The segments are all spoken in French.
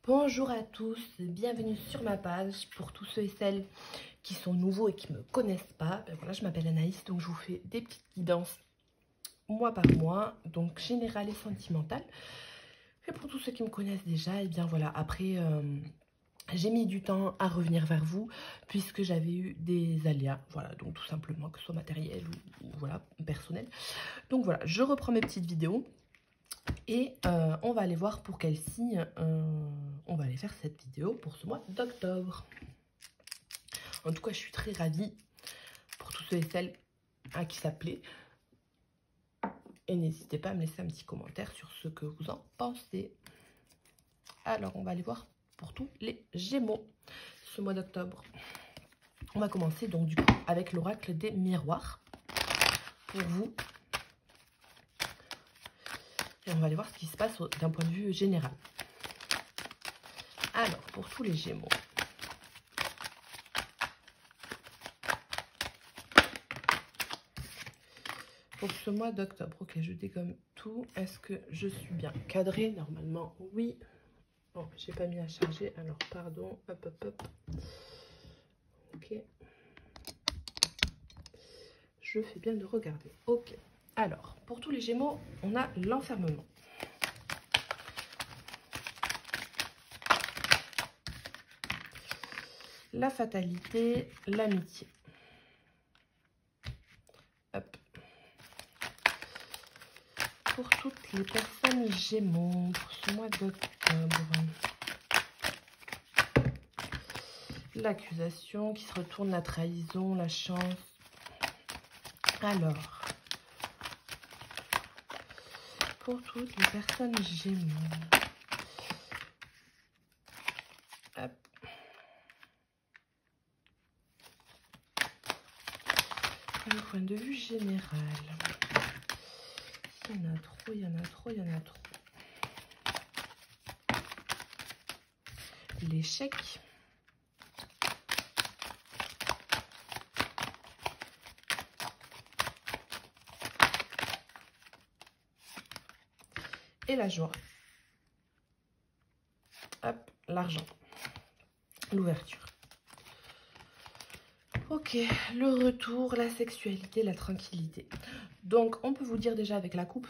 Bonjour à tous, bienvenue sur ma page. Pour tous ceux et celles qui sont nouveaux et qui ne me connaissent pas, ben voilà, je m'appelle Anaïs, donc je vous fais des petites guidances mois par mois, donc générales et sentimentales. Et pour tous ceux qui me connaissent déjà, et bien voilà, après j'ai mis du temps à revenir vers vous puisque j'avais eu des aléas, voilà, donc tout simplement que ce soit matériel ou voilà, personnel. Donc voilà, je reprends mes petites vidéos. Et on va aller voir pour quel signe on va aller faire cette vidéo pour ce mois d'octobre. En tout cas, je suis très ravie pour tous ceux et celles à qui ça plaît. Et n'hésitez pas à me laisser un petit commentaire sur ce que vous en pensez. Alors, on va aller voir pour tous les Gémeaux ce mois d'octobre. On va commencer donc du coup avec l'oracle des miroirs pour vous. Et on va aller voir ce qui se passe d'un point de vue général. Alors, pour tous les Gémeaux. Pour ce mois d'octobre, ok, je dégomme tout. Est-ce que je suis bien cadrée? Normalement, oui. Bon, j'ai pas mis à charger, alors pardon. Hop, hop, hop. Ok. Je fais bien de regarder. Ok. Alors, pour tous les Gémeaux, on a l'enfermement. La fatalité, l'amitié. Hop. Pour toutes les personnes Gémeaux, pour ce mois d'octobre. L'accusation qui se retourne, la trahison, la chance. Alors, pour toutes les personnes Gémeaux. Hop. Un point de vue général. Il y en a trop, il y en a trop, il y en a trop. L'échec. Et la joie. Hop, l'argent. L'ouverture. Ok, le retour, la sexualité, la tranquillité. Donc, on peut vous dire déjà avec la coupe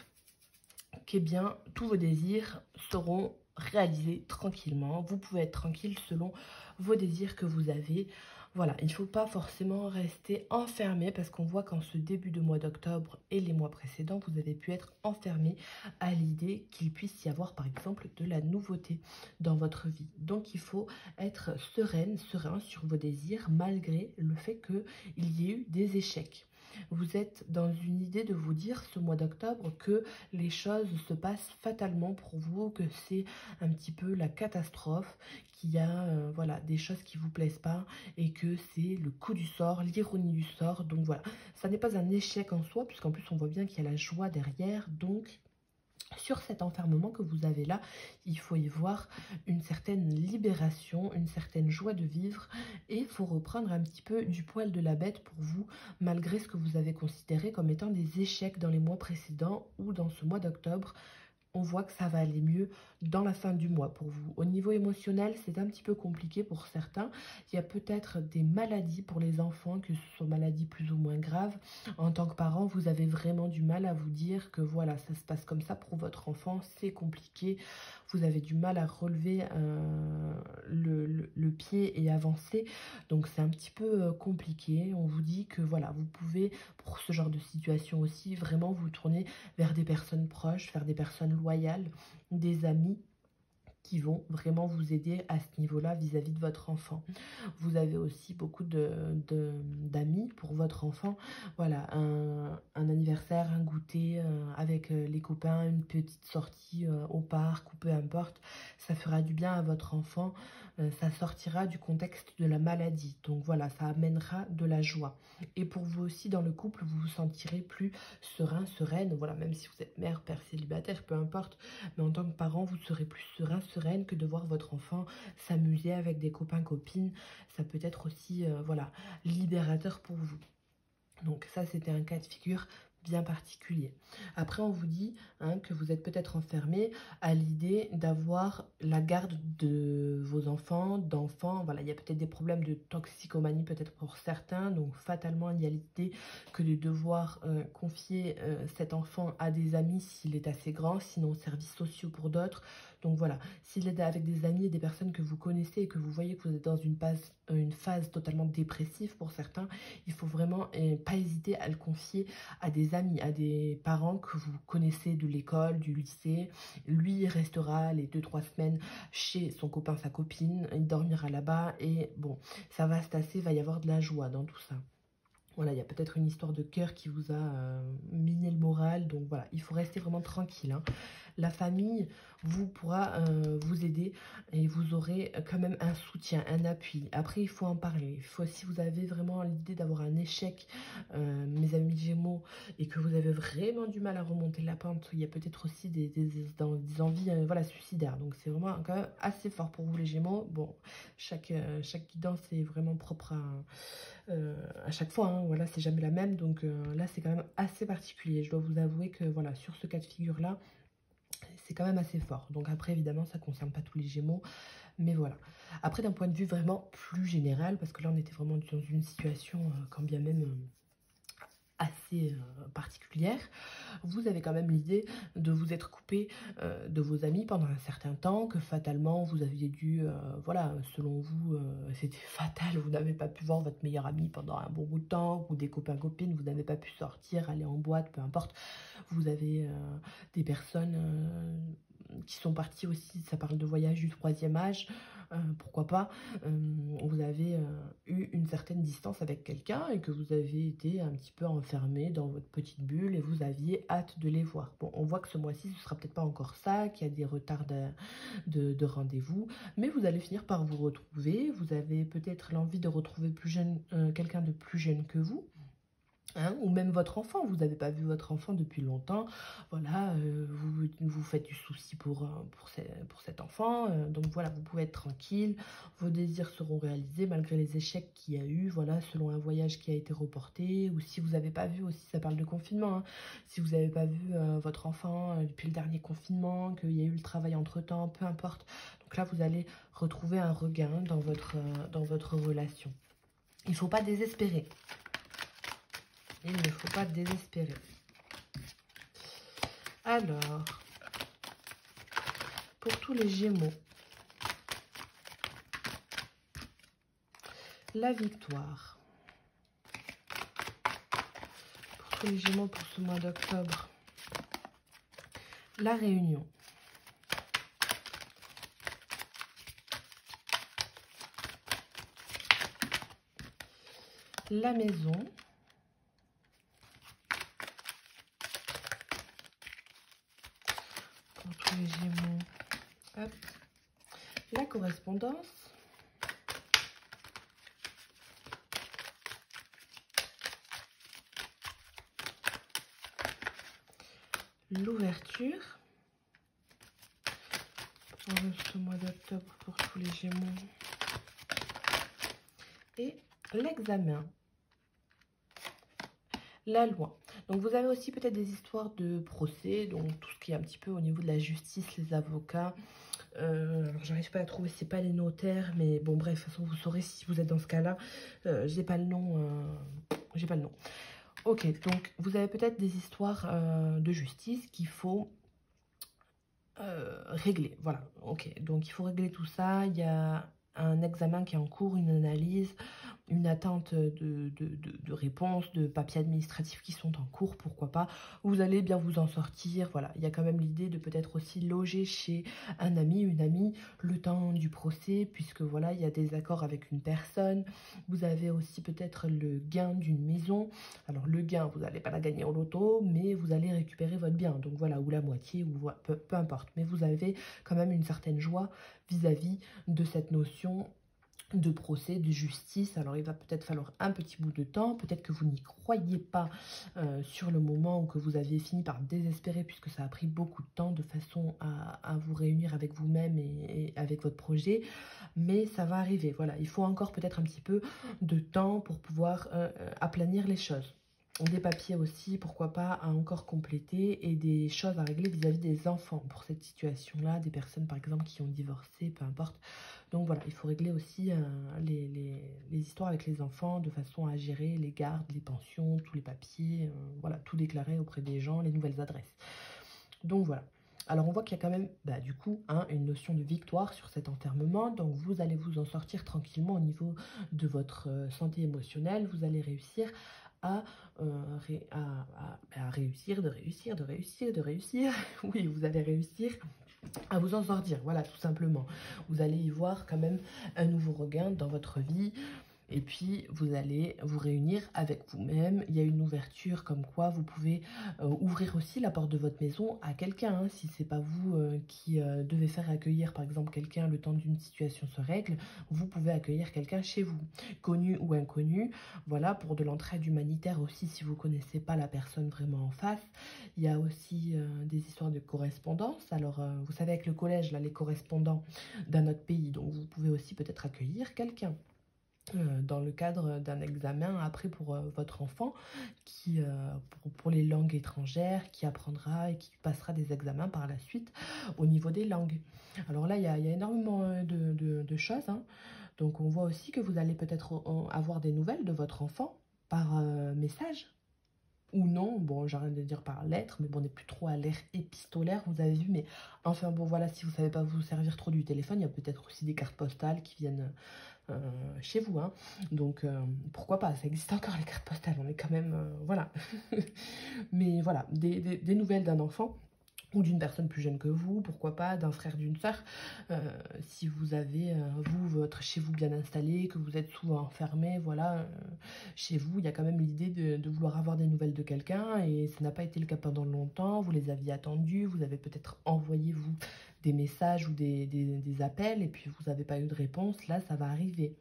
qu'eh bien, tous vos désirs seront réalisés tranquillement. Vous pouvez être tranquille selon vos désirs que vous avez. Voilà, il ne faut pas forcément rester enfermé parce qu'on voit qu'en ce début de mois d'octobre et les mois précédents, vous avez pu être enfermé à l'idée qu'il puisse y avoir par exemple de la nouveauté dans votre vie. Donc il faut être serein sur vos désirs malgré le fait qu'il y ait eu des échecs. Vous êtes dans une idée de vous dire ce mois d'octobre que les choses se passent fatalement pour vous, que c'est un petit peu la catastrophe, qu'il y a voilà, des choses qui ne vous plaisent pas et que c'est le coup du sort, l'ironie du sort. Donc voilà, ça n'est pas un échec en soi puisqu'en plus on voit bien qu'il y a la joie derrière. Donc sur cet enfermement que vous avez là, il faut y voir une certaine libération, une certaine joie de vivre et il faut reprendre un petit peu du poil de la bête pour vous, malgré ce que vous avez considéré comme étant des échecs dans les mois précédents ou dans ce mois d'octobre. On voit que ça va aller mieux dans la fin du mois pour vous. Au niveau émotionnel, c'est un petit peu compliqué pour certains. Il y a peut-être des maladies pour les enfants, que ce soit maladies plus ou moins graves. En tant que parent, vous avez vraiment du mal à vous dire que voilà, ça se passe comme ça pour votre enfant, c'est compliqué. Vous avez du mal à relever le pied et avancer. Donc c'est un petit peu compliqué. On vous dit que voilà, vous pouvez, pour ce genre de situation aussi, vraiment vous tourner vers des personnes proches, vers des personnes loyales, des amis qui vont vraiment vous aider à ce niveau-là vis-à-vis de votre enfant. Vous avez aussi beaucoup d'amis pour votre enfant. Voilà, un anniversaire, un goûter avec les copains, une petite sortie au parc ou peu importe. Ça fera du bien à votre enfant. Ça sortira du contexte de la maladie. Donc voilà, ça amènera de la joie. Et pour vous aussi, dans le couple, vous vous sentirez plus serein, sereine. Voilà, même si vous êtes mère, père, célibataire, peu importe. Mais en tant que parent, vous serez plus serein, sereine que de voir votre enfant s'amuser avec des copains, copines. Ça peut être aussi, voilà, libérateur pour vous. Donc ça, c'était un cas de figure bien particulier. Après, on vous dit hein, que vous êtes peut-être enfermé à l'idée d'avoir la garde de vos enfants, d'enfants. Voilà, il y a peut-être des problèmes de toxicomanie peut-être pour certains. Donc, fatalement, il y a l'idée que de devoir confier cet enfant à des amis s'il est assez grand, sinon aux services sociaux pour d'autres. Donc voilà, s'il est avec des amis et des personnes que vous connaissez et que vous voyez que vous êtes dans une phase totalement dépressive pour certains, il faut vraiment pas hésiter à le confier à des amis, à des parents que vous connaissez de l'école, du lycée. Lui, il restera les 2-3 semaines chez son copain, sa copine, il dormira là-bas et bon, ça va se tasser, il va y avoir de la joie dans tout ça. Voilà, il y a peut-être une histoire de cœur qui vous a miné le moral. Donc voilà, il faut rester vraiment tranquille. Hein. La famille vous pourra vous aider et vous aurez quand même un soutien, un appui. Après, il faut en parler. Il faut, si vous avez vraiment l'idée d'avoir un échec, mes amis Gémeaux, et que vous avez vraiment du mal à remonter la pente, il y a peut-être aussi des envies voilà, suicidaires. Donc c'est vraiment quand même assez fort pour vous les Gémeaux. Bon, chaque guidance est vraiment propre à chaque fois, hein, voilà, c'est jamais la même, donc là c'est quand même assez particulier. Je dois vous avouer que voilà, sur ce cas de figure là, c'est quand même assez fort. Donc après évidemment ça ne concerne pas tous les Gémeaux, mais voilà. Après d'un point de vue vraiment plus général, parce que là on était vraiment dans une situation quand bien même assez particulière, vous avez quand même l'idée de vous être coupé de vos amis pendant un certain temps, que fatalement vous aviez dû, voilà, selon vous, c'était fatal, vous n'avez pas pu voir votre meilleur ami pendant un bon bout de temps, ou des copains-copines, vous n'avez pas pu sortir, aller en boîte, peu importe. Vous avez des personnes qui sont parties aussi, ça parle de voyage du troisième âge, pourquoi pas, vous avez eu une certaine distance avec quelqu'un et que vous avez été un petit peu enfermé dans votre petite bulle et vous aviez hâte de les voir. Bon, on voit que ce mois-ci, ce sera peut-être pas encore ça, qu'il y a des retards de rendez-vous, mais vous allez finir par vous retrouver. Vous avez peut-être l'envie de retrouver plus jeune, quelqu'un de plus jeune que vous. Hein, ou même votre enfant, vous n'avez pas vu votre enfant depuis longtemps, voilà, vous faites du souci pour cet enfant, donc voilà, vous pouvez être tranquille, vos désirs seront réalisés malgré les échecs qu'il y a eu, voilà, selon un voyage qui a été reporté, ou si vous n'avez pas vu aussi, ça parle de confinement, hein, si vous n'avez pas vu votre enfant depuis le dernier confinement, qu'il y a eu le travail entre-temps, peu importe, donc là vous allez retrouver un regain dans votre relation. Il ne faut pas désespérer. Il ne faut pas désespérer. Alors, pour tous les Gémeaux, la victoire. Pour tous les Gémeaux pour ce mois d'octobre, la réunion. La maison. Pour tous les Gémeaux, hop. La correspondance. L'ouverture. Pour ce mois d'octobre pour tous les Gémeaux. Et l'examen. La loi. Donc vous avez aussi peut-être des histoires de procès, donc tout ce qui est un petit peu au niveau de la justice, les avocats. Alors j'arrive pas à trouver, c'est pas les notaires, mais bon bref, de toute façon vous saurez si vous êtes dans ce cas-là. J'ai pas le nom, j'ai pas le nom. Ok, donc vous avez peut-être des histoires de justice qu'il faut régler. Voilà, ok, donc il faut régler tout ça. Il y a un examen qui est en cours, une analyse, une attente de réponses, de papiers administratifs qui sont en cours, pourquoi pas. Vous allez bien vous en sortir, voilà. Il y a quand même l'idée de peut-être aussi loger chez un ami, une amie, le temps du procès, puisque voilà, il y a des accords avec une personne. Vous avez aussi peut-être le gain d'une maison. Alors le gain, vous n'allez pas la gagner au loto, mais vous allez récupérer votre bien. Donc voilà, ou la moitié, ou peu importe. Mais vous avez quand même une certaine joie vis-à-vis de cette notion de procès, de justice. Alors il va peut-être falloir un petit bout de temps, peut-être que vous n'y croyez pas sur le moment, ou que vous aviez fini par désespérer puisque ça a pris beaucoup de temps de façon à vous réunir avec vous-même et avec votre projet, mais ça va arriver. Voilà, il faut encore peut-être un petit peu de temps pour pouvoir aplanir les choses. des papiers aussi, pourquoi pas, à encore compléter et des choses à régler vis-à-vis des enfants pour cette situation-là, des personnes par exemple qui ont divorcé, peu importe. Donc voilà, il faut régler aussi les histoires avec les enfants de façon à gérer les gardes, les pensions, tous les papiers, voilà, tout déclarer auprès des gens, les nouvelles adresses. Donc voilà. Alors on voit qu'il y a quand même, du coup, une notion de victoire sur cet enfermement. Donc vous allez vous en sortir tranquillement au niveau de votre santé émotionnelle. Vous allez réussir à réussir, de réussir, de réussir, de réussir. Oui, vous allez réussir à vous en sortir, voilà, tout simplement. Vous allez y voir quand même un nouveau regain dans votre vie. Et puis, vous allez vous réunir avec vous-même. Il y a une ouverture comme quoi vous pouvez ouvrir aussi la porte de votre maison à quelqu'un. Si ce n'est pas vous qui devez faire accueillir, par exemple, quelqu'un le temps d'une situation se règle, vous pouvez accueillir quelqu'un chez vous, connu ou inconnu. Voilà, pour de l'entraide humanitaire aussi, si vous ne connaissez pas la personne vraiment en face. Il y a aussi des histoires de correspondance. Alors, vous savez, avec le collège, là, les correspondants d'un autre pays. Donc, vous pouvez aussi peut-être accueillir quelqu'un dans le cadre d'un examen après pour votre enfant qui pour les langues étrangères, qui apprendra et qui passera des examens par la suite au niveau des langues. Alors là, il y a énormément de choses. Donc on voit aussi que vous allez peut-être avoir des nouvelles de votre enfant par message. Ou non, bon, j'arrête de dire par lettre, mais bon, on n'est plus trop à l'ère épistolaire, vous avez vu, mais enfin bon, voilà, si vous ne savez pas vous servir trop du téléphone, il y a peut-être aussi des cartes postales qui viennent chez vous, donc pourquoi pas, ça existe encore les cartes postales, on est quand même, voilà, mais voilà, des nouvelles d'un enfant, ou d'une personne plus jeune que vous, pourquoi pas, d'un frère, d'une sœur, si vous avez, votre chez vous bien installé, que vous êtes souvent enfermé, voilà, chez vous, il y a quand même l'idée de vouloir avoir des nouvelles de quelqu'un, et ça n'a pas été le cas pendant longtemps, vous les aviez attendus, vous avez peut-être envoyé, vous, des messages ou des appels, et puis vous n'avez pas eu de réponse, là, ça va arriver.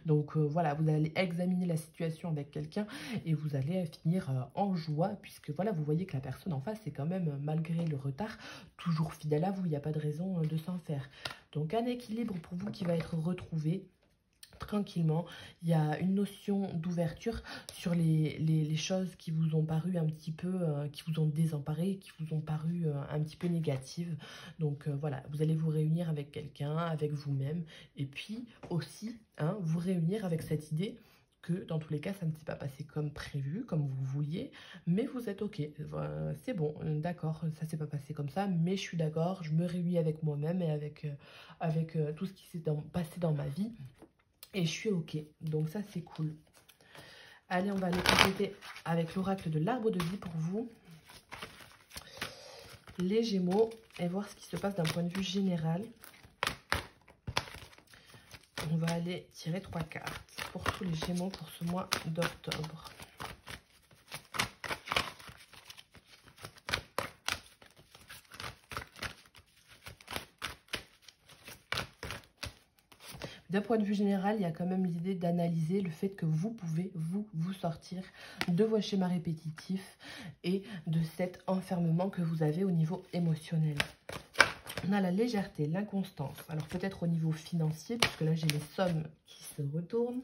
Donc voilà, vous allez examiner la situation avec quelqu'un, et vous allez finir en joie, puisque voilà, vous voyez que la personne en face est quand même, malgré le retard, toujours fidèle à vous, il n'y a pas de raison de s'en faire. Donc un équilibre pour vous qui va être retrouvé tranquillement. Il y a une notion d'ouverture sur les choses qui vous ont paru un petit peu, qui vous ont désemparé, qui vous ont paru un petit peu négatives. Donc voilà, vous allez vous réunir avec quelqu'un, avec vous-même, et puis aussi vous réunir avec cette idée que dans tous les cas, ça ne s'est pas passé comme prévu, comme vous vouliez, mais vous êtes ok, c'est bon, d'accord, ça s'est pas passé comme ça, mais je suis d'accord, je me réunis avec moi-même et avec tout ce qui s'est passé dans ma vie, et je suis ok, donc ça c'est cool. Allez, on va aller compléter avec l'oracle de l'arbre de vie pour vous, les Gémeaux, et voir ce qui se passe d'un point de vue général. On va aller tirer 3 cartes pour tous les Gémeaux pour ce mois d'octobre. D'un point de vue général, il y a quand même l'idée d'analyser le fait que vous pouvez vous sortir de vos schémas répétitifs et de cet enfermement que vous avez au niveau émotionnel. On a la légèreté, l'inconstance. Alors peut-être au niveau financier, puisque là j'ai les sommes qui se retournent.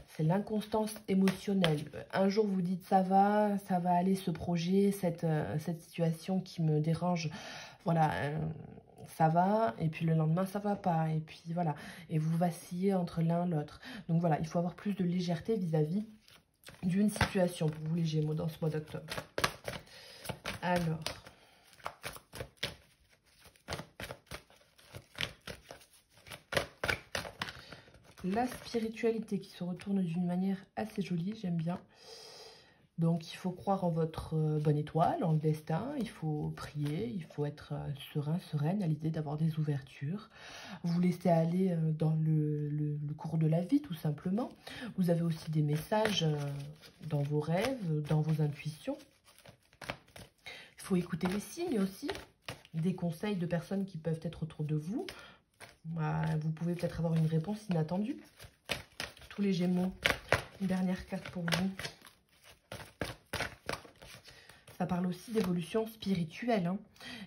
C'est l'inconstance émotionnelle. Un jour vous dites ça va aller ce projet, cette situation qui me dérange, voilà, ça va, et puis le lendemain ça va pas, et puis voilà, et vous vacillez entre l'un et l'autre. Donc voilà, il faut avoir plus de légèreté vis-à-vis d'une situation pour vous les Gémeaux dans ce mois d'octobre. Alors, la spiritualité qui se retourne d'une manière assez jolie, j'aime bien. Donc, il faut croire en votre bonne étoile, en le destin, il faut prier, il faut être serein, sereine à l'idée d'avoir des ouvertures. Vous laissez aller dans le cours de la vie, tout simplement. Vous avez aussi des messages dans vos rêves, dans vos intuitions. Il faut écouter les signes aussi, des conseils de personnes qui peuvent être autour de vous. Vous pouvez peut-être avoir une réponse inattendue. Tous les Gémeaux, une dernière carte pour vous. Ça parle aussi d'évolution spirituelle,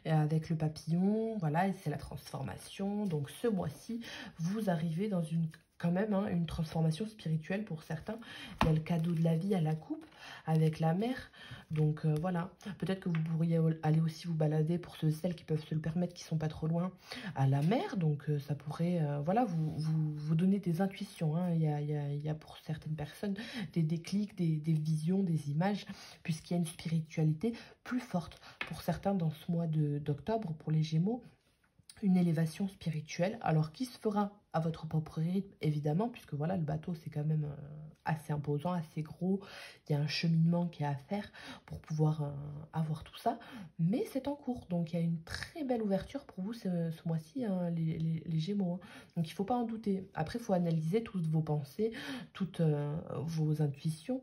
avec le papillon, voilà, et c'est la transformation. Donc ce mois-ci, vous arrivez dans une quand même hein, une transformation spirituelle pour certains. Il y a le cadeau de la vie à la coupe avec la mer. Donc voilà, peut-être que vous pourriez aller aussi vous balader pour ceux et celles qui peuvent se le permettre, qui sont pas trop loin, à la mer. Donc ça pourrait voilà, vous donner des intuitions. Hein. Il y a pour certaines personnes des déclics, des visions, des images, puisqu'il y a une spiritualité plus forte pour certains dans ce mois d'octobre, pour les Gémeaux. Une élévation spirituelle, alors qui se fera à votre propre rythme, évidemment, puisque voilà, le bateau, c'est quand même assez imposant, assez gros. Il y a un cheminement qui est à faire pour pouvoir avoir tout ça, mais c'est en cours. Donc, il y a une très belle ouverture pour vous ce mois-ci, hein, les Gémeaux. Hein. Donc, il ne faut pas en douter. Après, il faut analyser toutes vos pensées, toutes vos intuitions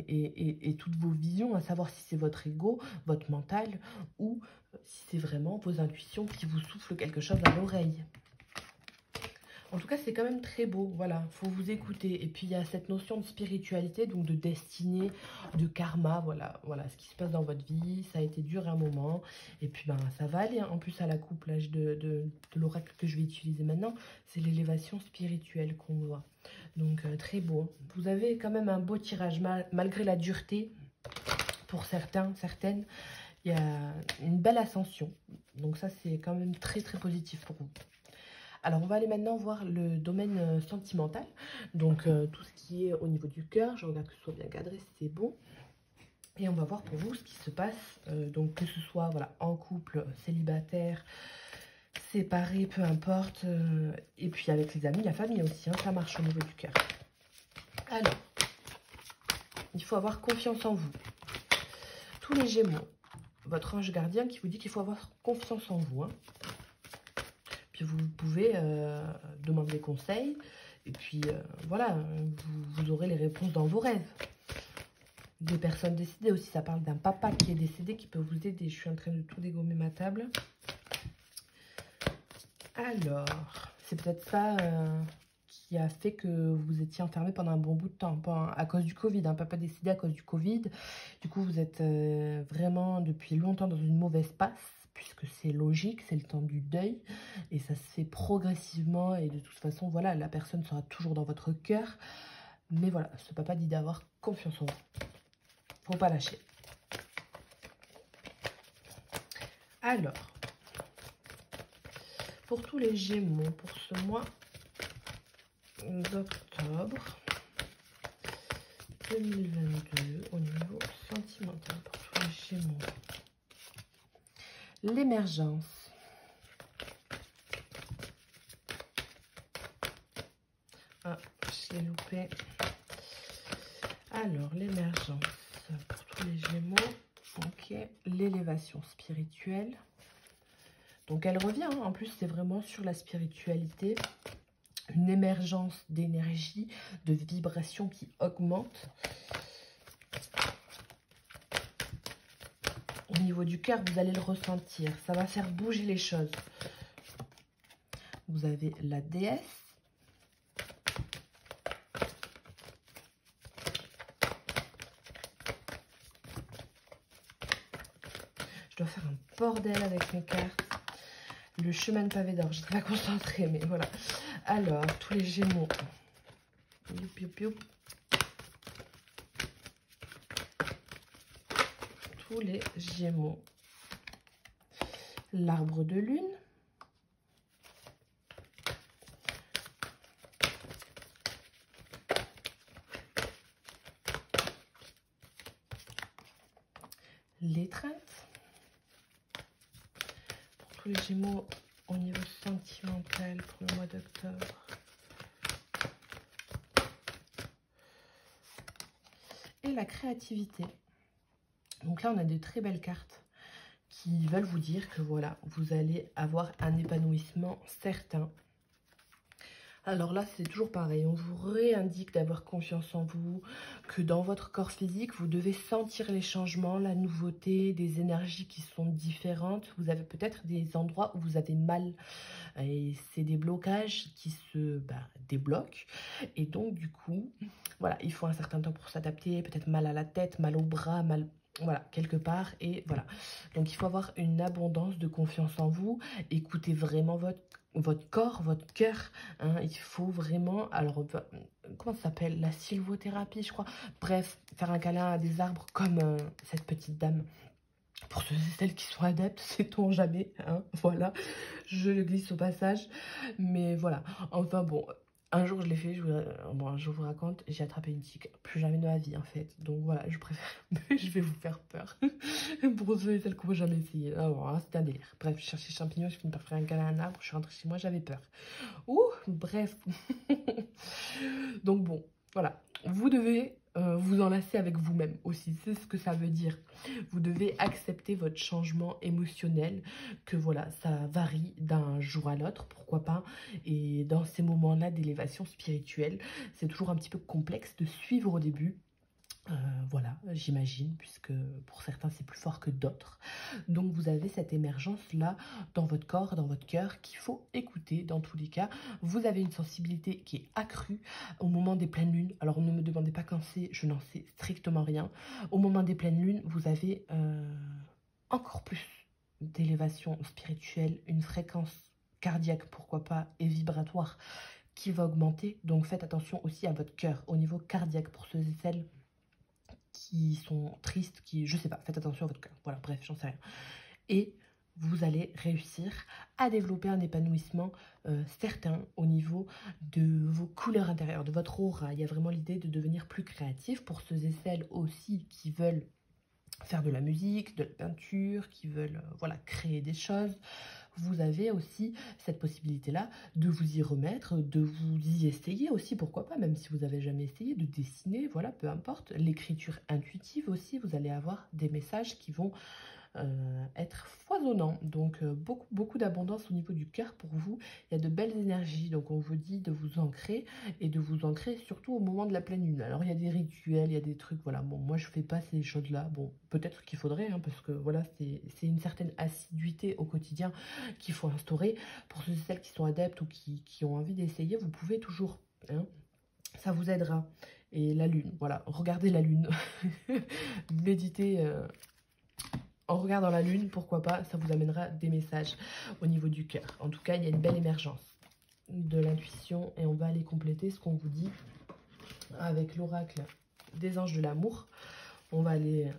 et toutes vos visions, à savoir si c'est votre ego, votre mental ou si c'est vraiment vos intuitions qui vous soufflent quelque chose à l'oreille. En tout cas, c'est quand même très beau, voilà, faut vous écouter. Et puis, il y a cette notion de spiritualité, donc de destinée, de karma, voilà, ce qui se passe dans votre vie, ça a été dur un moment, et puis, ben, ça va aller. Hein. En plus, à la coupe, l'âge de l'oracle que je vais utiliser maintenant, c'est l'élévation spirituelle qu'on voit. Donc, très beau. Vous avez quand même un beau tirage, malgré la dureté, pour certains, certaines. Il y a une belle ascension. Donc ça, c'est quand même très, très positif pour vous. Alors, on va aller maintenant voir le domaine sentimental. Donc, tout ce qui est au niveau du cœur. Je regarde que ce soit bien cadré, c'est bon. Et on va voir pour vous ce qui se passe. Donc, que ce soit voilà, en couple, célibataire, séparé, peu importe. Et puis, avec les amis, la famille aussi. Hein, ça marche au niveau du cœur. Alors, il faut avoir confiance en vous. Tous les Gémeaux. Votre ange gardien qui vous dit qu'il faut avoir confiance en vous. Hein. Puis vous pouvez demander conseil. Et puis voilà, vous aurez les réponses dans vos rêves. Des personnes décédées aussi. Ça parle d'un papa qui est décédé qui peut vous aider. Je suis en train de tout dégommer ma table. Alors, c'est peut-être ça qui a fait que vous étiez enfermé pendant un bon bout de temps. Pas à cause du Covid. Un papa décédé à cause du Covid. Du coup, vous êtes vraiment depuis longtemps dans une mauvaise passe. Puisque c'est logique, c'est le temps du deuil. Et ça se fait progressivement. Et de toute façon, voilà, la personne sera toujours dans votre cœur. Mais voilà, ce papa dit d'avoir confiance en vous. Faut pas lâcher. Alors, pour tous les Gémeaux, pour ce mois d'octobre 2022, au niveau sentimental, pour tous les Gémeaux. L'émergence. Ah, je l'ai loupé. Alors, l'émergence pour tous les Gémeaux. Ok, l'élévation spirituelle. Donc, elle revient. Hein. En plus, c'est vraiment sur la spiritualité. Une émergence d'énergie, de vibration qui augmente. Au niveau du cœur, vous allez le ressentir. Ça va faire bouger les choses. Vous avez la déesse. Je dois faire un bordel avec mes cartes. Le chemin de pavé d'or. Je n'étais pas concentrée, mais voilà. Alors, tous les Gémeaux. Youp, youp, youp. Tous les Gémeaux. L'arbre de lune. L'étreinte. Pour tous les Gémeaux au niveau sentimental pour le mois d'octobre. Et la créativité. Donc là, on a de très belles cartes qui veulent vous dire que voilà, vous allez avoir un épanouissement certain. Alors là, c'est toujours pareil. On vous réindique d'avoir confiance en vous, que dans votre corps physique, vous devez sentir les changements, la nouveauté, des énergies qui sont différentes. Vous avez peut-être des endroits où vous avez mal. Et c'est des blocages qui se débloquent. Et donc, du coup, voilà, il faut un certain temps pour s'adapter. Peut-être mal à la tête, mal au bras, mal... Voilà, quelque part. Et voilà. Donc, il faut avoir une abondance de confiance en vous. Écoutez vraiment votre corps, votre cœur, hein, il faut vraiment, alors, comment ça s'appelle? La sylvothérapie, je crois. Bref, faire un câlin à des arbres comme cette petite dame. Pour ceux et celles qui sont adeptes, sait-on jamais, hein, voilà, je le glisse au passage, mais voilà, enfin bon, un jour je l'ai fait, bon, je vous raconte, j'ai attrapé une tique, plus jamais de ma vie en fait, donc voilà, je préfère, je vais vous faire peur, pour ceux et celles qui n'ont jamais essayé, alors là, c'était un délire, bref, je cherchais champignons, je finis par faire un câlin à un arbre, je suis rentrée chez moi, j'avais peur, ouh, bref, donc bon, voilà, vous devez vous enlacer avec vous-même aussi, c'est ce que ça veut dire. Vous devez accepter votre changement émotionnel, que voilà, ça varie d'un jour à l'autre, pourquoi pas. Et dans ces moments-là d'élévation spirituelle, c'est toujours un petit peu complexe de suivre au début. Voilà, j'imagine, puisque pour certains c'est plus fort que d'autres. Donc vous avez cette émergence-là dans votre corps, dans votre cœur, qu'il faut écouter dans tous les cas. Vous avez une sensibilité qui est accrue au moment des pleines lunes. Alors ne me demandez pas quand c'est, je n'en sais strictement rien. Au moment des pleines lunes, vous avez encore plus d'élévation spirituelle, une fréquence cardiaque, pourquoi pas, et vibratoire qui va augmenter. Donc faites attention aussi à votre cœur au niveau cardiaque pour ceux et celles qui sont tristes, qui, je sais pas, faites attention à votre cœur. Voilà, bref, j'en sais rien. Et vous allez réussir à développer un épanouissement certain au niveau de vos couleurs intérieures, de votre aura. Il y a vraiment l'idée de devenir plus créatif pour ceux et celles aussi qui veulent faire de la musique, de la peinture, qui veulent voilà, créer des choses. Vous avez aussi cette possibilité-là de vous y remettre, de vous y essayer aussi, pourquoi pas, même si vous n'avez jamais essayé, de dessiner, voilà, peu importe. L'écriture intuitive aussi, vous allez avoir des messages qui vont être foisonnants. Donc, beaucoup d'abondance au niveau du cœur pour vous. Il y a de belles énergies, donc on vous dit de vous ancrer et de vous ancrer surtout au moment de la pleine lune. Alors, il y a des rituels, il y a des trucs, voilà. Bon, moi, je fais pas ces choses-là. Bon, peut-être qu'il faudrait, hein, parce que voilà, c'est une certaine assiduité au quotidien qu'il faut instaurer. Pour ceux et celles qui sont adeptes ou qui ont envie d'essayer, vous pouvez toujours, hein, ça vous aidera. Et la lune, voilà, regardez la lune. Méditez en regardant la lune, pourquoi pas, ça vous amènera des messages au niveau du cœur. En tout cas, il y a une belle émergence de l'intuition et on va aller compléter ce qu'on vous dit avec l'oracle des anges de l'amour. On va aller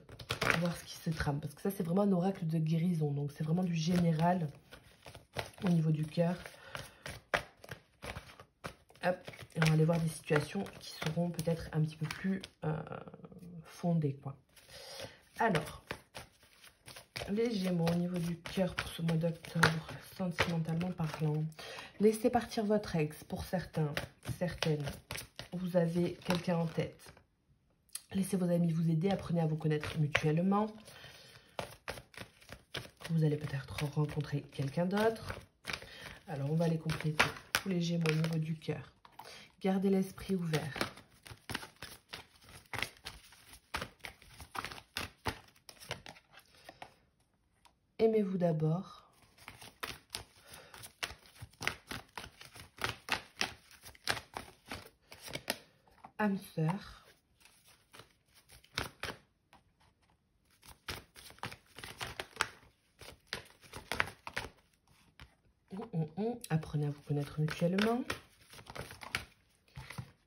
voir ce qui se trame parce que ça, c'est vraiment un oracle de guérison. Donc, c'est vraiment du général au niveau du cœur. Hop, et on va aller voir des situations qui seront peut-être un petit peu plus fondées, quoi. Alors, les Gémeaux au niveau du cœur pour ce mois d'octobre, sentimentalement parlant. Laissez partir votre ex pour certains, certaines. Vous avez quelqu'un en tête. Laissez vos amis vous aider, apprenez à vous connaître mutuellement. Vous allez peut-être rencontrer quelqu'un d'autre. Alors, on va les compléter. Tous les Gémeaux au niveau du cœur. Gardez l'esprit ouvert. Aimez-vous d'abord. Âme sœur. Apprenez à vous connaître mutuellement.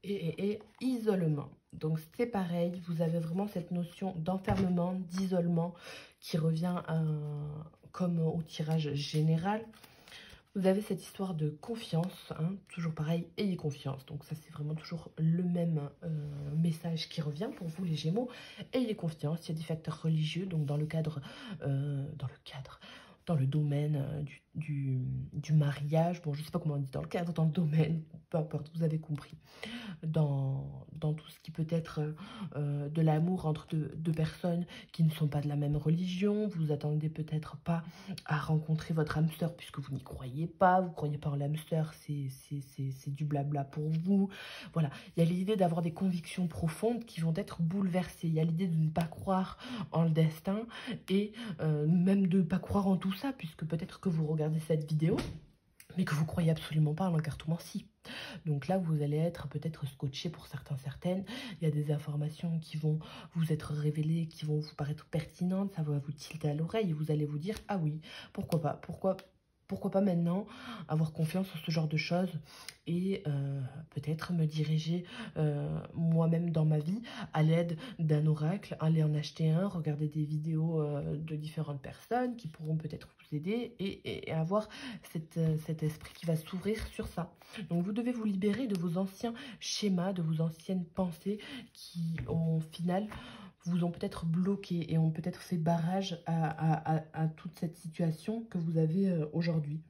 Et isolement. Donc c'est pareil, vous avez vraiment cette notion d'enfermement, d'isolement qui revient comme au tirage général. Vous avez cette histoire de confiance, hein, toujours pareil, ayez confiance. Donc ça c'est vraiment toujours le même message qui revient pour vous les Gémeaux. Ayez confiance, il y a des facteurs religieux, donc dans le domaine du mariage, bon je sais pas comment on dit, dans le cadre, dans le domaine, peu importe, vous avez compris, dans tout ce qui peut être de l'amour entre deux personnes qui ne sont pas de la même religion. Vous attendez peut-être pas à rencontrer votre âme sœur puisque vous n'y croyez pas, vous croyez pas en l'âme sœur, c'est du blabla pour vous. Voilà, il y a l'idée d'avoir des convictions profondes qui vont être bouleversées, il y a l'idée de ne pas croire en le destin et même de ne pas croire en tout ça, puisque peut-être que vous regardez cette vidéo mais que vous croyez absolument pas en l'encartomancie. Donc là, vous allez être peut-être scotché pour certains, certaines. Il y a des informations qui vont vous être révélées, qui vont vous paraître pertinentes. Ça va vous tilter à l'oreille et vous allez vous dire, ah oui, pourquoi pas, pourquoi pourquoi pas maintenant avoir confiance en ce genre de choses et peut-être me diriger moi-même dans ma vie à l'aide d'un oracle, aller en acheter un, regarder des vidéos de différentes personnes qui pourront peut-être vous aider et avoir cet esprit qui va s'ouvrir sur ça. Donc vous devez vous libérer de vos anciens schémas, de vos anciennes pensées qui au final vous ont peut-être bloqué et ont peut-être fait barrage à toute cette situation que vous avez aujourd'hui.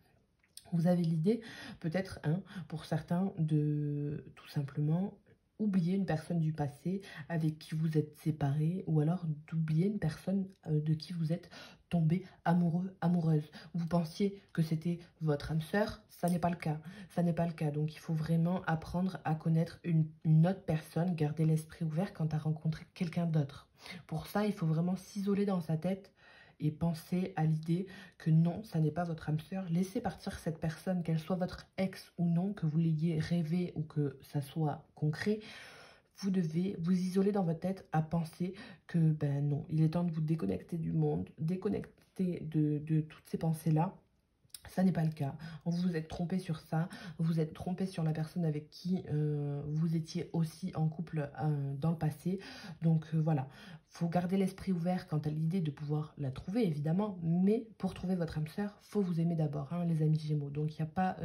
Vous avez l'idée, peut-être, hein, pour certains, de tout simplement oublier une personne du passé avec qui vous êtes séparés ou alors d'oublier une personne de qui vous êtes tombé amoureux, amoureuse. Vous pensiez que c'était votre âme sœur, ça n'est pas le cas. Ça n'est pas le cas. Donc, il faut vraiment apprendre à connaître une autre personne, garder l'esprit ouvert quand à rencontrer quelqu'un d'autre. Pour ça, il faut vraiment s'isoler dans sa tête et penser à l'idée que non, ça n'est pas votre âme sœur. Laissez partir cette personne, qu'elle soit votre ex ou non, que vous l'ayez rêvé ou que ça soit concret. Vous devez vous isoler dans votre tête à penser que ben non, il est temps de vous déconnecter du monde, déconnecter de toutes ces pensées-là. Ça n'est pas le cas. Vous vous êtes trompé sur ça. Vous êtes trompé sur la personne avec qui vous étiez aussi en couple dans le passé. Donc voilà, faut garder l'esprit ouvert quant à l'idée de pouvoir la trouver, évidemment. Mais pour trouver votre âme sœur, faut vous aimer d'abord, hein, les amis Gémeaux. Donc il n'y a pas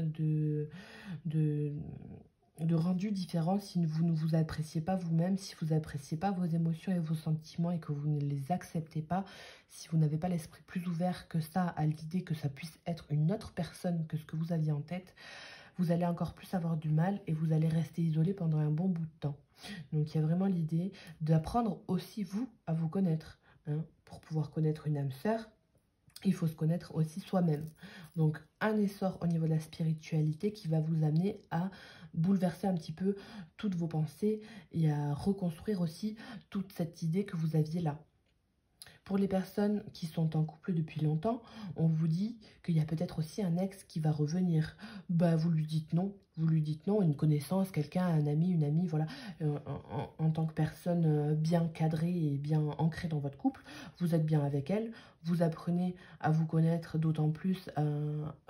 de rendu différent si vous ne vous appréciez pas vous-même, si vous n'appréciez pas vos émotions et vos sentiments et que vous ne les acceptez pas, si vous n'avez pas l'esprit plus ouvert que ça à l'idée que ça puisse être une autre personne que ce que vous aviez en tête, vous allez encore plus avoir du mal et vous allez rester isolé pendant un bon bout de temps. Donc il y a vraiment l'idée d'apprendre aussi vous à vous connaître, hein, pour pouvoir connaître une âme sœur. Il faut se connaître aussi soi-même. Donc, un essor au niveau de la spiritualité qui va vous amener à bouleverser un petit peu toutes vos pensées et à reconstruire aussi toute cette idée que vous aviez là. Pour les personnes qui sont en couple depuis longtemps, on vous dit qu'il y a peut-être aussi un ex qui va revenir. Bah, vous lui dites non. Vous lui dites non, une connaissance, quelqu'un, un ami, une amie, voilà. En tant que personne bien cadrée et bien ancrée dans votre couple, vous êtes bien avec elle, vous apprenez à vous connaître d'autant plus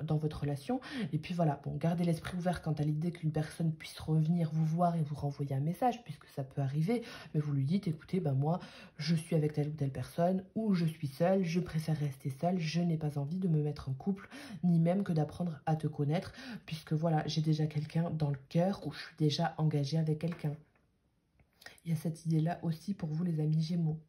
dans votre relation. Et puis voilà, bon, gardez l'esprit ouvert quant à l'idée qu'une personne puisse revenir vous voir et vous renvoyer un message, puisque ça peut arriver. Mais vous lui dites, écoutez, bah moi, je suis avec telle ou telle personne, ou je suis seule, je préfère rester seule, je n'ai pas envie de me mettre en couple, ni même que d'apprendre à te connaître, puisque voilà, j'ai déjà quelqu'un dans le cœur, ou je suis déjà engagée avec quelqu'un. Il y a cette idée-là aussi pour vous, les amis Gémeaux.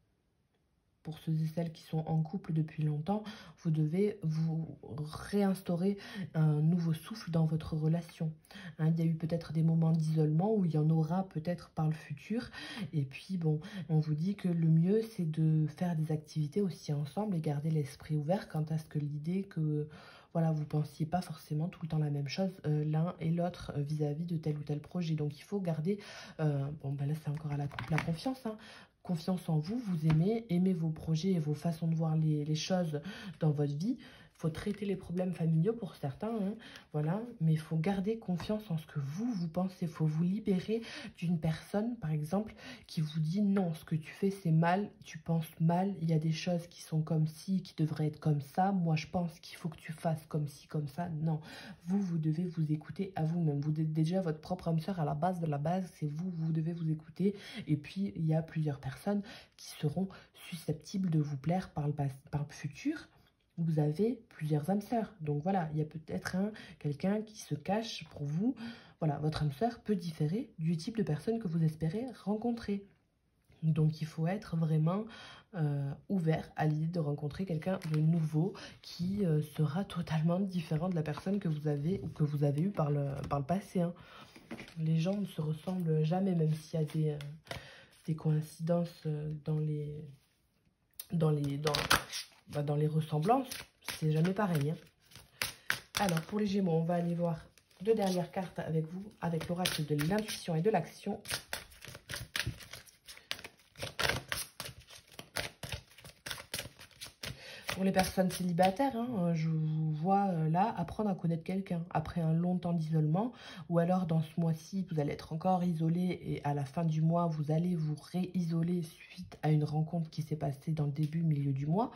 Pour ceux et celles qui sont en couple depuis longtemps, vous devez vous réinstaurer un nouveau souffle dans votre relation. Hein, il y a eu peut-être des moments d'isolement où il y en aura peut-être par le futur. Et puis, bon, on vous dit que le mieux, c'est de faire des activités aussi ensemble et garder l'esprit ouvert quant à ce que l'idée que... Voilà, vous ne pensiez pas forcément tout le temps la même chose l'un et l'autre vis-à-vis de tel ou tel projet. Donc, il faut garder, bon, ben là, c'est encore à la confiance, hein. Confiance en vous, vous aimez vos projets et vos façons de voir les choses dans votre vie. Il faut traiter les problèmes familiaux pour certains, hein, voilà, mais il faut garder confiance en ce que vous pensez. Il faut vous libérer d'une personne, par exemple, qui vous dit non, ce que tu fais c'est mal, tu penses mal, il y a des choses qui sont comme ci, qui devraient être comme ça, moi je pense qu'il faut que tu fasses comme ci, comme ça. Non, vous devez vous écouter à vous-même. Vous êtes déjà votre propre âme sœur à la base de la base, c'est vous devez vous écouter. Et puis, il y a plusieurs personnes qui seront susceptibles de vous plaire par le futur. Vous avez plusieurs âmes sœurs. Donc voilà, il y a peut-être quelqu'un qui se cache pour vous. Voilà, votre âme sœur peut différer du type de personne que vous espérez rencontrer. Donc il faut être vraiment ouvert à l'idée de rencontrer quelqu'un de nouveau qui sera totalement différent de la personne que vous avez ou que vous avez eue par le passé, hein. Les gens ne se ressemblent jamais, même s'il y a des coïncidences dans les ressemblances, c'est jamais pareil, hein. Alors, pour les Gémeaux, on va aller voir deux dernières cartes avec vous, avec l'oracle de l'intuition et de l'action. Pour les personnes célibataires, hein, je vous vois là apprendre à connaître quelqu'un après un long temps d'isolement, ou alors dans ce mois-ci, vous allez être encore isolé et à la fin du mois, vous allez vous réisoler suite à une rencontre qui s'est passée dans le début, milieu du mois.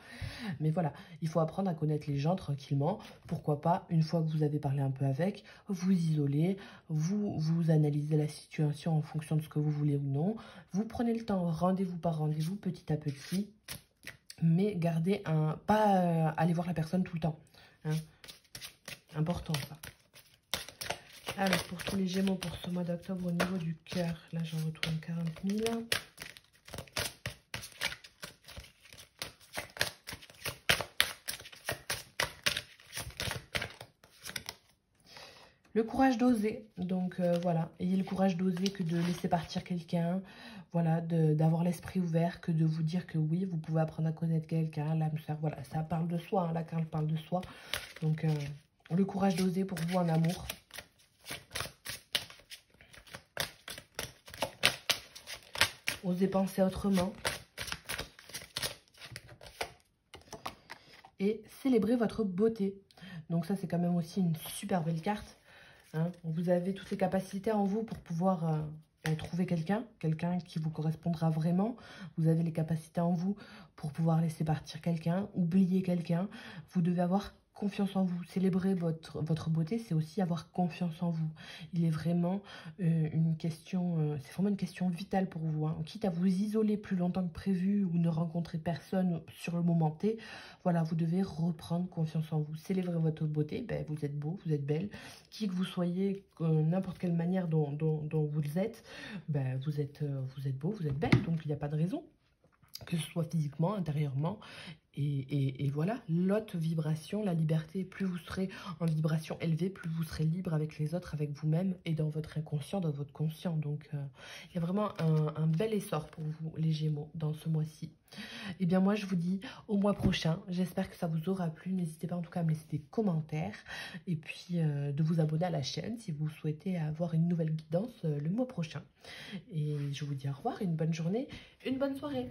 Mais voilà, il faut apprendre à connaître les gens tranquillement. Pourquoi pas, une fois que vous avez parlé un peu avec, vous isolez, vous analysez la situation en fonction de ce que vous voulez ou non. Vous prenez le temps, rendez-vous par rendez-vous, petit à petit. Mais gardez un... Pas aller voir la personne tout le temps. Hein. Important, ça. Alors, pour tous les Gémeaux, pour ce mois d'octobre, au niveau du cœur, là, j'en retourne 40 000. Le courage d'oser. Donc, voilà. Ayez le courage d'oser que de laisser partir quelqu'un. Voilà, d'avoir l'esprit ouvert, que de vous dire que oui, vous pouvez apprendre à connaître quelqu'un, l'âme sœur, voilà, ça parle de soi, hein, la carte parle de soi. Donc, le courage d'oser pour vous en amour. Osez penser autrement. Et célébrer votre beauté. Donc ça, c'est quand même aussi une super belle carte. Hein. Vous avez toutes les capacités en vous pour pouvoir... trouver quelqu'un qui vous correspondra vraiment. Vous avez les capacités en vous pour pouvoir laisser partir quelqu'un, oublier quelqu'un. Vous devez avoir confiance en vous. Célébrer votre beauté, c'est aussi avoir confiance en vous. Il est vraiment une question, c'est vraiment une question vitale pour vous. Hein. Quitte à vous isoler plus longtemps que prévu ou ne rencontrer personne sur le moment T, voilà, vous devez reprendre confiance en vous. Célébrer votre beauté, ben, vous êtes beau, vous êtes belle. Qui que vous soyez, n'importe quelle manière dont vous êtes, ben, vous êtes beau, vous êtes belle, donc il n'y a pas de raison, que ce soit physiquement, intérieurement. Et voilà, l'haute vibration, la liberté, plus vous serez en vibration élevée, plus vous serez libre avec les autres, avec vous-même et dans votre inconscient, dans votre conscient. Donc, il y a vraiment un bel essor pour vous, les Gémeaux, dans ce mois-ci. Et bien, moi, je vous dis au mois prochain. J'espère que ça vous aura plu. N'hésitez pas en tout cas à me laisser des commentaires et puis de vous abonner à la chaîne si vous souhaitez avoir une nouvelle guidance le mois prochain. Et je vous dis au revoir, une bonne journée, une bonne soirée.